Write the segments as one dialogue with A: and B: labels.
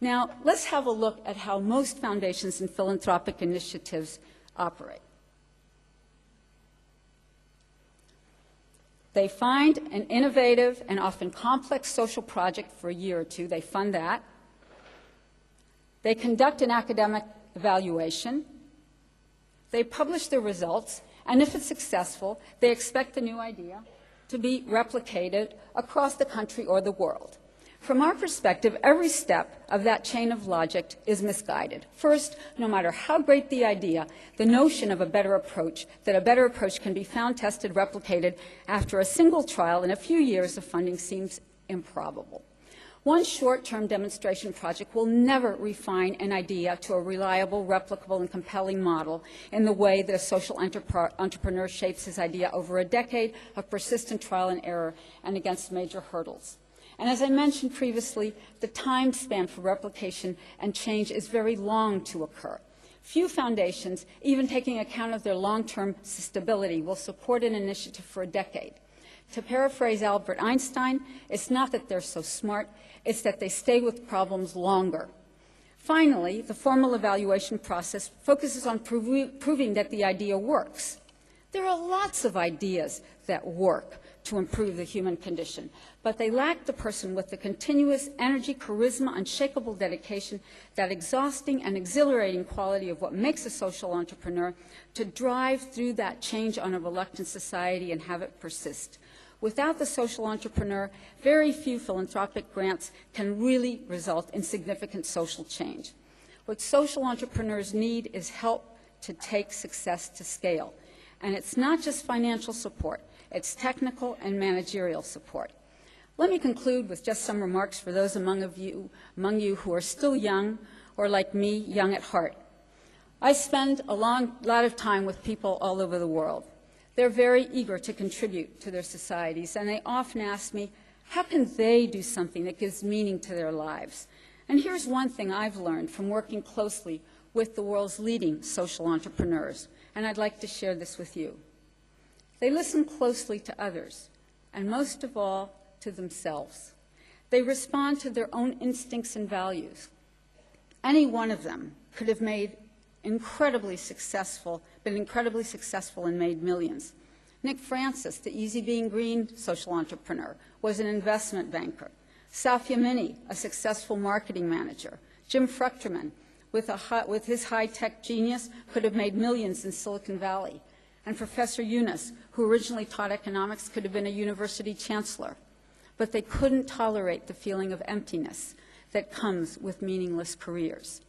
A: Now, let's have a look at how most foundations and philanthropic initiatives operate. They find an innovative and often complex social project for a year or two. They fund that. They conduct an academic evaluation. They publish their results, and if it's successful, they expect the new idea to be replicated across the country or the world. From our perspective, every step of that chain of logic is misguided. First, no matter how great the idea, the notion of a better approach, that a better approach can be found, tested, replicated after a single trial in a few years of funding seems improbable. One short-term demonstration project will never refine an idea to a reliable, replicable, and compelling model in the way that a social entrepreneur shapes his idea over a decade of persistent trial and error and against major hurdles. And as I mentioned previously, the time span for replication and change is very long to occur. Few foundations, even taking account of their long-term stability, will support an initiative for a decade. To paraphrase Albert Einstein, it's not that they're so smart, it's that they stay with problems longer. Finally, the formal evaluation process focuses on proving that the idea works. There are lots of ideas that work to improve the human condition, but they lack the person with the continuous energy, charisma, unshakable dedication, that exhausting and exhilarating quality of what makes a social entrepreneur to drive through that change on a reluctant society and have it persist. Without the social entrepreneur, very few philanthropic grants can really result in significant social change. What social entrepreneurs need is help to take success to scale. And it's not just financial support, it's technical and managerial support. Let me conclude with just some remarks for those among you who are still young or, like me, young at heart. I spend a lot of time with people all over the world. They're very eager to contribute to their societies, and they often ask me, how can they do something that gives meaning to their lives? And here's one thing I've learned from working closely with the world's leading social entrepreneurs, and I'd like to share this with you. They listen closely to others, and most of all, to themselves. They respond to their own instincts and values. Any one of them could have been incredibly successful and made millions. Nick Francis, the Easy Being Green social entrepreneur, was an investment banker. Safia Mini, a successful marketing manager. Jim Fruchterman, with his high-tech genius, could have made millions in Silicon Valley. And Professor Yunus, who originally taught economics, could have been a university chancellor. But they couldn't tolerate the feeling of emptiness that comes with meaningless careers.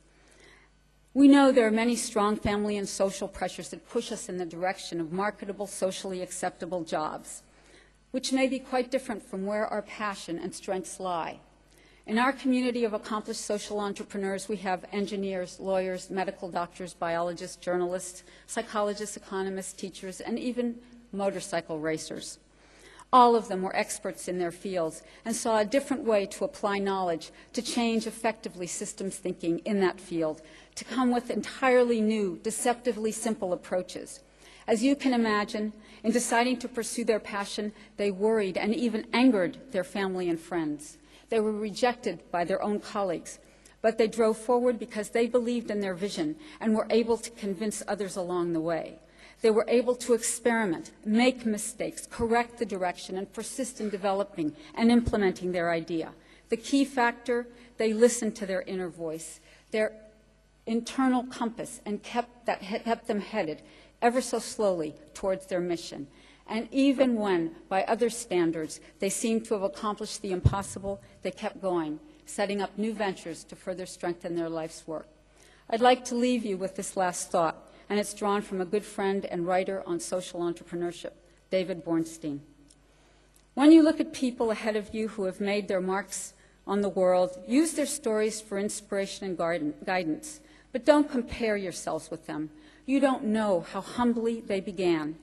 A: We know there are many strong family and social pressures that push us in the direction of marketable, socially acceptable jobs, which may be quite different from where our passion and strengths lie. In our community of accomplished social entrepreneurs, we have engineers, lawyers, medical doctors, biologists, journalists, psychologists, economists, teachers, and even motorcycle racers. All of them were experts in their fields and saw a different way to apply knowledge, to change effectively systems thinking in that field, to come with entirely new, deceptively simple approaches. As you can imagine, in deciding to pursue their passion, they worried and even angered their family and friends. They were rejected by their own colleagues, but they drove forward because they believed in their vision and were able to convince others along the way. They were able to experiment, make mistakes, correct the direction, and persist in developing and implementing their idea. The key factor, they listened to their inner voice, their internal compass, and kept them headed ever so slowly towards their mission. And even when, by other standards, they seemed to have accomplished the impossible, they kept going, setting up new ventures to further strengthen their life's work. I'd like to leave you with this last thought, and it's drawn from a good friend and writer on social entrepreneurship, David Bornstein. When you look at people ahead of you who have made their marks on the world, use their stories for inspiration and guidance, but don't compare yourselves with them. You don't know how humbly they began.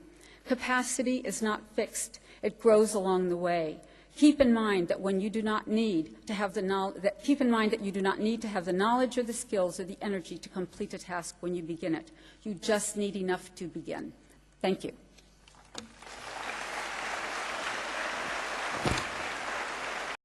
A: Capacity is not fixed. It grows along the way. Keep in mind that when you do not need to have the knowledge, you do not need to have the knowledge or the skills or the energy to complete a task when you begin it. You just need enough to begin. Thank you.